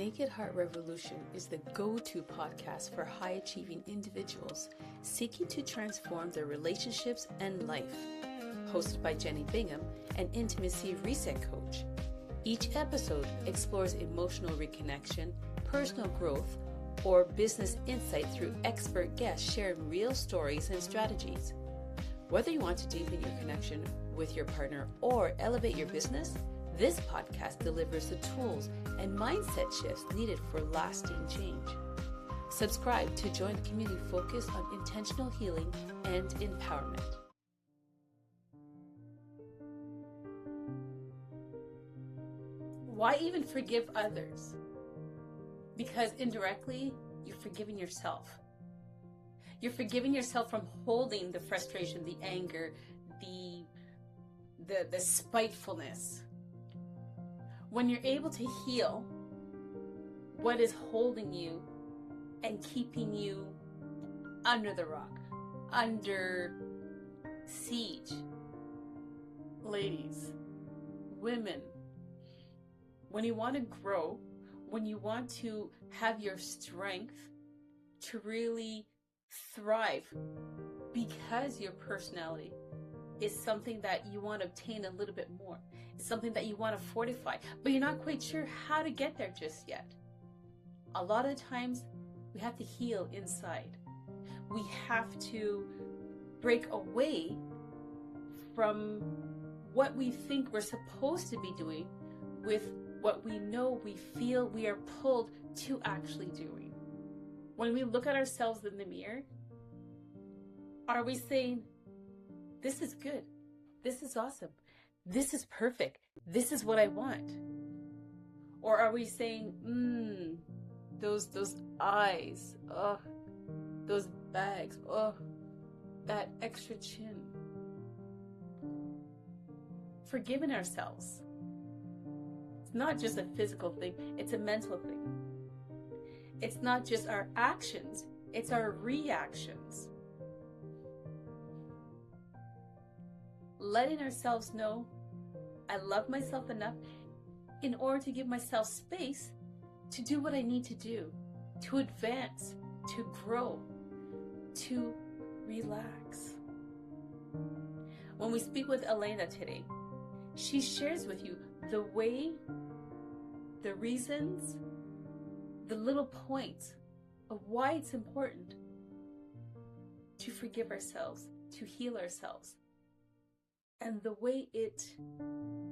Naked Heart Revolution is the go-to podcast for high-achieving individuals seeking to transform their relationships and life. Hosted by Jenny Bingham, an intimacy reset coach. Each episode explores emotional reconnection, personal growth, or business insight through expert guests sharing real stories and strategies. Whether you want to deepen your connection with your partner or elevate your business, this podcast delivers the tools and mindset shifts needed for lasting change. Subscribe to join the community focused on intentional healing and empowerment. Why even forgive others? Because indirectly, you're forgiving yourself. You're forgiving yourself from holding the frustration, the anger, the spitefulness. When you're able to heal what is holding you and keeping you under the rock, under siege. Ladies, women, when you want to grow, when you want to have your strength to really thrive, because your personality is something that you want to obtain a little bit more. It's something that you want to fortify, but you're not quite sure how to get there just yet. A lot of times we have to heal inside. We have to break away from what we think we're supposed to be doing with what we know, we feel we are pulled to actually doing. When we look at ourselves in the mirror, are we saying, this is good, this is awesome, this is perfect, this is what I want? Or are we saying, those eyes, those bags, that extra chin? Forgiving ourselves. It's not just a physical thing, it's a mental thing. It's not just our actions, it's our reactions. Letting ourselves know, I love myself enough in order to give myself space to do what I need to do, to advance, to grow, to relax. When we speak with Elena today, she shares with you the way, the reasons, the little points of why it's important to forgive ourselves, to heal ourselves, and the way it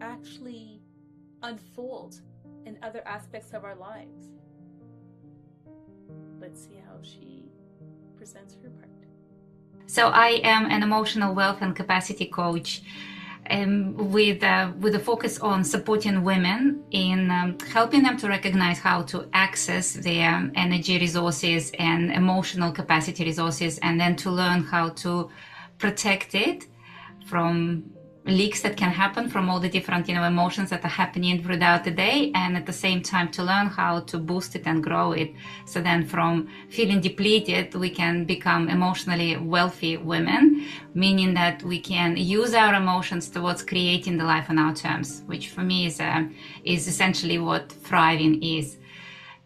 actually unfolds in other aspects of our lives. Let's see how she presents her part. So I am an emotional wealth and capacity coach with a focus on supporting women in helping them to recognize how to access their energy resources and emotional capacity resources, and then to learn how to protect it from leaks that can happen from all the different emotions that are happening throughout the day, and at the same time to learn how to boost it and grow it, so then from feeling depleted we can become emotionally wealthy women, meaning that we can use our emotions towards creating the life on our terms, which for me is essentially what thriving is.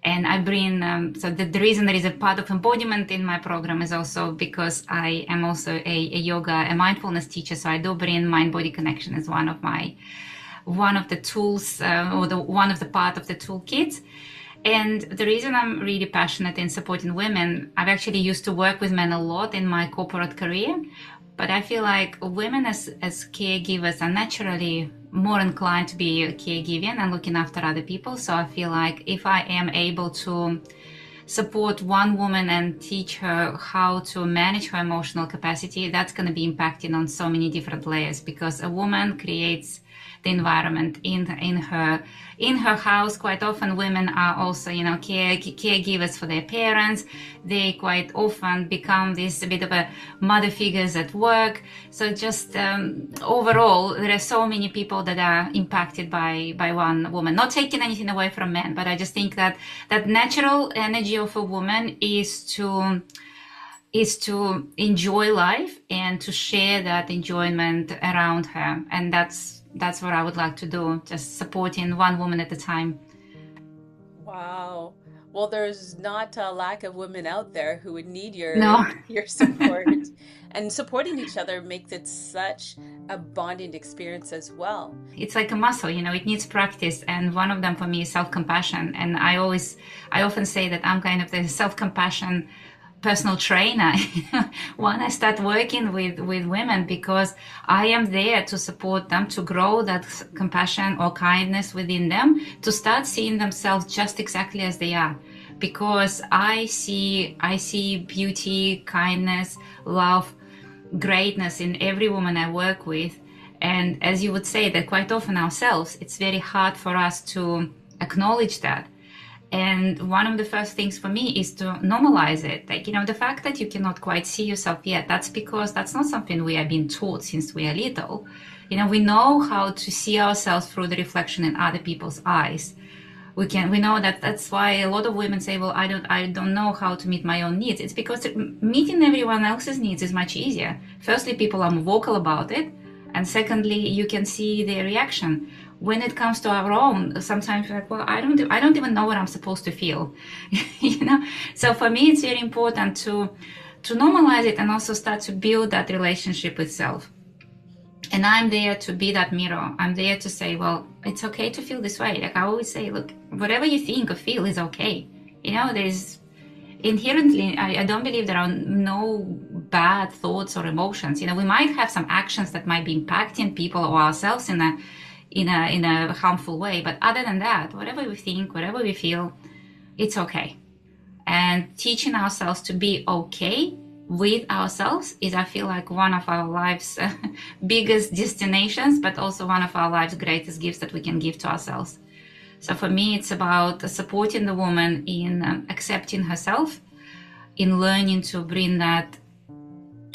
And I bring, so the reason there is a part of embodiment in my program is also because I am also a yoga, a mindfulness teacher. So I do bring mind-body connection as one of the tools, one of the part of the toolkit. And the reason I'm really passionate in supporting women, I've actually used to work with men a lot in my corporate career, but I feel like women as caregivers are naturally more inclined to be caregiving and looking after other people. So I feel like if I am able to support one woman and teach her how to manage her emotional capacity, that's going to be impacting on so many different layers, because a woman creates the environment in her house. Quite often women are also caregivers for their parents. They quite often become this a bit of a mother figures at work. So just overall there are so many people that are impacted by one woman. Not taking anything away from men, but I just think that natural energy of a woman is to enjoy life and to share that enjoyment around her, and that's what I would like to do, just supporting one woman at a time. Wow. Well, there's not a lack of women out there who would need your No. your support. And supporting each other makes it such a bonding experience as well. It's like a muscle, it needs practice. And one of them for me is self-compassion. And I often say that I'm kind of the self-compassion personal trainer when I start working with women, because I am there to support them to grow that compassion or kindness within them, to start seeing themselves just exactly as they are. Because I see beauty, kindness, love, greatness in every woman I work with. And as you would say, that quite often ourselves, it's very hard for us to acknowledge that. And one of the first things for me is to normalize it. Like, the fact that you cannot quite see yourself yet, that's because that's not something we have been taught since we are little. We know how to see ourselves through the reflection in other people's eyes. We know that's why a lot of women say, well, I don't know how to meet my own needs. It's because meeting everyone else's needs is much easier. Firstly, people are more vocal about it. And secondly, you can see their reaction. When it comes to our own, sometimes we're like, well, I don't even know what I'm supposed to feel, So for me, it's very important to normalize it and also start to build that relationship with self. And I'm there to be that mirror. I'm there to say, well, it's okay to feel this way. Like I always say, look, whatever you think or feel is okay. There's inherently, I don't believe there are no bad thoughts or emotions. We might have some actions that might be impacting people or ourselves in a harmful way. But other than that, whatever we think, whatever we feel, it's okay. And teaching ourselves to be okay with ourselves is, I feel like, one of our life's biggest destinations, but also one of our life's greatest gifts that we can give to ourselves. So for me, it's about supporting the woman in accepting herself, in learning to bring that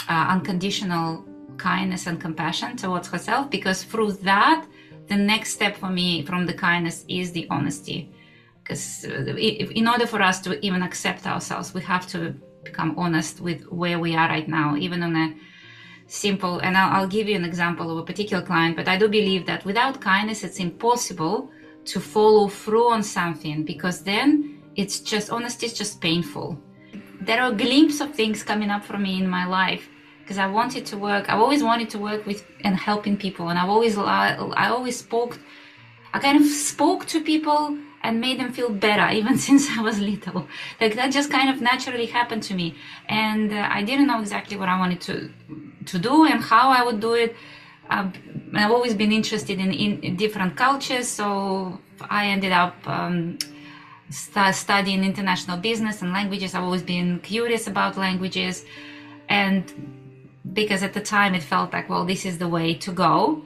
unconditional kindness and compassion towards herself, because through that, the next step for me from the kindness is the honesty. Because in order for us to even accept ourselves, we have to become honest with where we are right now, even on a simple, and I'll give you an example of a particular client, but I do believe that without kindness, it's impossible to follow through on something, because then it's just, honesty is just painful. There are glimpses of things coming up for me in my life, because I've always wanted to work with and helping people. And I kind of spoke to people and made them feel better, even since I was little. Like that just kind of naturally happened to me. And I didn't know exactly what I wanted to do and how I would do it. I've always been interested in different cultures. So I ended up studying international business and languages. I've always been curious about languages. And because at the time it felt like, well, this is the way to go.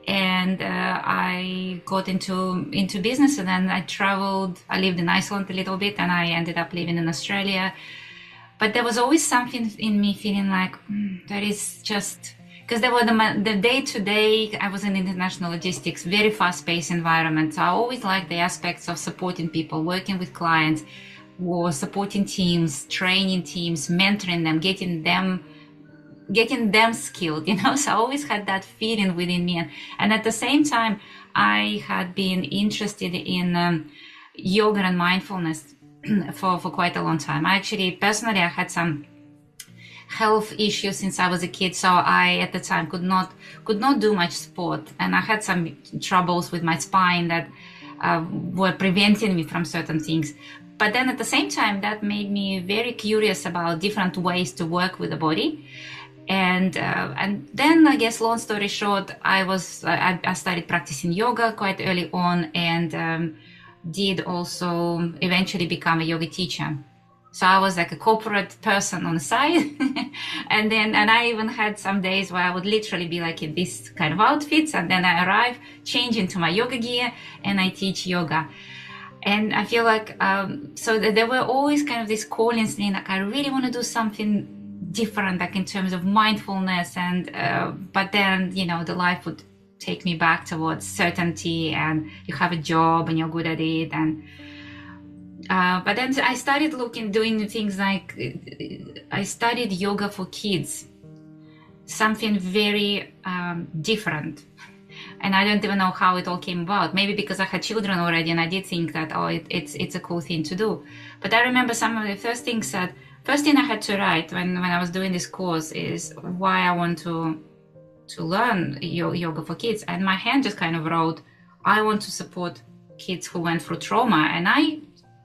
And I got into business, and then I traveled. I lived in Iceland a little bit, and I ended up living in Australia. But there was always something in me feeling like that is just, because there were the day-to-day, I was in international logistics, very fast-paced environment. So I always liked the aspects of supporting people, working with clients, or supporting teams, training teams, mentoring them, getting them skilled, so I always had that feeling within me. And at the same time, I had been interested in yoga and mindfulness for quite a long time. I had some health issues since I was a kid, so I at the time could not do much sport, and I had some troubles with my spine that were preventing me from certain things. But then at the same time, that made me very curious about different ways to work with the body. And then, I guess, long story short, I started practicing yoga quite early on, and did also eventually become a yoga teacher. So I was like a corporate person on the side. and I even had some days where I would literally be like in this kind of outfits, and then I arrive, change into my yoga gear, and I teach yoga. And I feel like, so there were always kind of these callings in, like, I really want to do something different, like in terms of mindfulness, and but then the life would take me back towards certainty, and you have a job and you're good at it, and but then I started doing things like I studied yoga for kids, something very different. And I don't even know how it all came about. Maybe because I had children already and I did think that, it's a cool thing to do. But I remember some of the first thing I had to write when I was doing this course is why I want to learn yoga for kids. And my hand just kind of wrote, I want to support kids who went through trauma. And I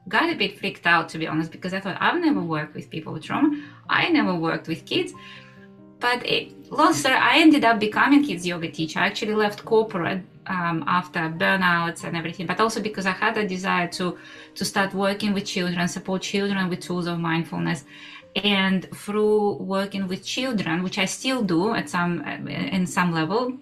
got a bit freaked out, to be honest, because I thought, I've never worked with people with trauma. I never worked with kids. But long story, I ended up becoming kids yoga teacher. I actually left corporate after burnouts and everything, but also because I had a desire to start working with children, support children with tools of mindfulness. And through working with children, which I still do in some level,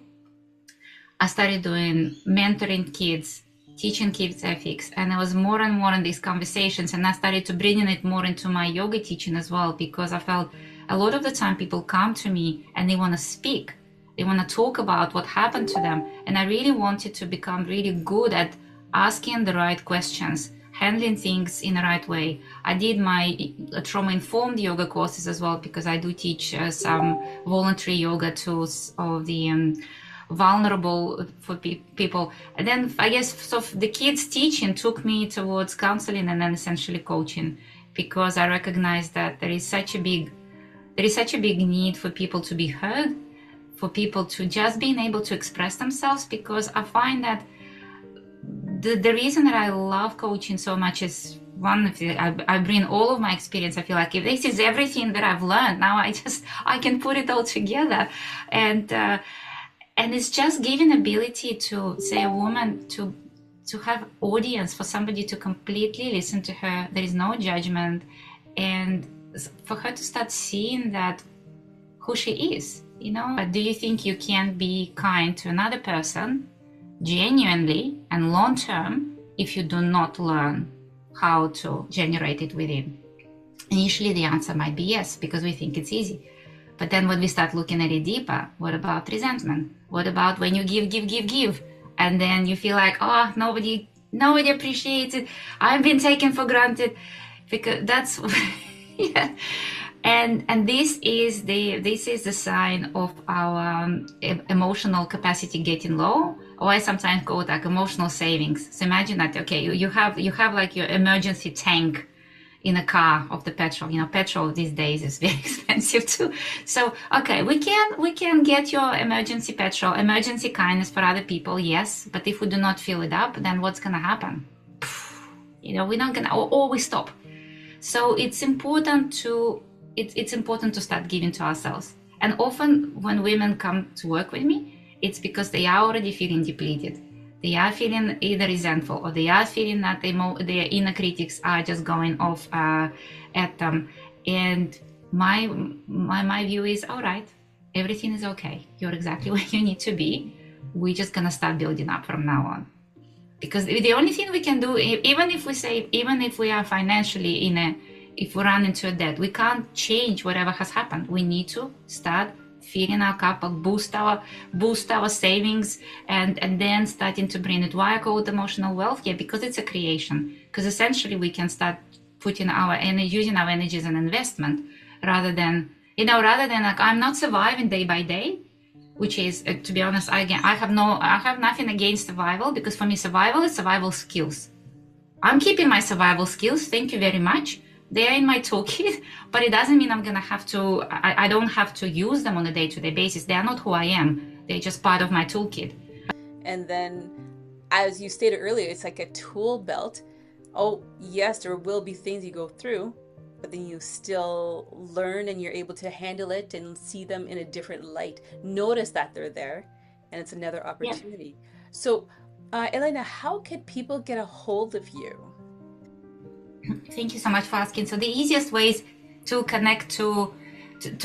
I started doing mentoring kids, teaching kids ethics, and I was more and more in these conversations, and I started to bringing it more into my yoga teaching as well, because I felt a lot of the time people come to me and they want to speak. They want to talk about what happened to them. And I really wanted to become really good at asking the right questions, handling things in the right way. I did my trauma-informed yoga courses as well, because I do teach some voluntary yoga tools of the vulnerable for people. And then I guess so the kids teaching took me towards counseling and then essentially coaching, because I recognized that there is such a big need for people to be heard, for people to just being able to express themselves, because I find that the reason that I love coaching so much is one of the, I bring all of my experience. I feel like if this is everything that I've learned, now I can put it all together. And it's just giving ability to, say, a woman to have audience, for somebody to completely listen to her. There is no judgment, and for her to start seeing that who she is, But do you think you can be kind to another person genuinely and long term if you do not learn how to generate it within? Initially, the answer might be yes, because we think it's easy. But then when we start looking at it deeper, what about resentment? What about when you give? And then you feel like, oh, nobody appreciates it. I've been taken for granted, because that's... Yeah. And this is the sign of our emotional capacity getting low, or I sometimes call it like emotional savings. So imagine that, okay, you have like your emergency tank in a car of the petrol. Petrol these days is very expensive too. So okay, we can get your emergency petrol, emergency kindness for other people, yes. But if we do not fill it up, then what's gonna happen? We're not gonna, or we stop. So it's important to start giving to ourselves. And often when women come to work with me, it's because they are already feeling depleted. They are feeling either resentful, or they are feeling that their inner critics are just going off at them. And my view is, all right, everything is okay. You're exactly where you need to be. We're just gonna start building up from now on. Because the only thing we can do, even if we are financially if we run into a debt, we can't change whatever has happened. We need to start filling our cup up, boost our savings, and then starting to bring it. Why I call it emotional wealth? Yeah, because it's a creation. Because essentially we can start putting using our energy as an investment, rather than like, I'm not surviving day by day. Which is, to be honest, I have nothing against survival, because for me, survival is survival skills. I'm keeping my survival skills. Thank you very much. They are in my toolkit, but it doesn't mean I'm gonna have to. I don't have to use them on a day-to-day basis. They are not who I am. They're just part of my toolkit. And then, as you stated earlier, it's like a tool belt. Oh, yes, there will be things you go through, but then you still learn and you're able to handle it and see them in a different light. Notice that they're there, and it's another opportunity. Yeah. So, Elena, how can people get a hold of you? Thank you so much for asking. So the easiest ways to connect to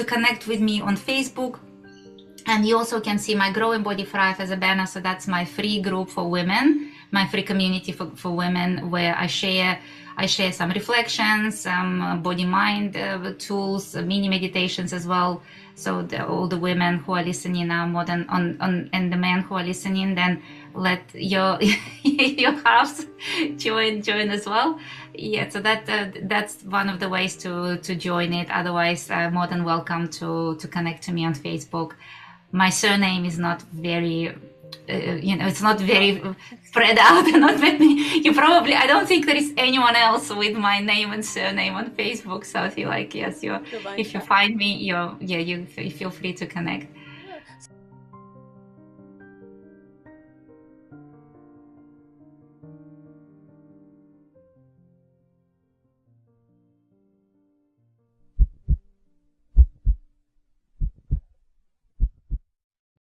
connect with me on Facebook, and you also can see my Growing Body Thrive as a banner. So that's my free group for women, my free community for women, where I share some reflections, some body mind tools, mini meditations as well. So all the women who are listening now, more than and the men who are listening, then let your hearts join as well. Yeah, so that's one of the ways to join it. Otherwise, more than welcome to connect to me on Facebook. My surname is not very it's not very spread out. Not many. You probably, I don't think there is anyone else with my name and surname on Facebook. So I feel like, yes, if you find me, you feel free to connect.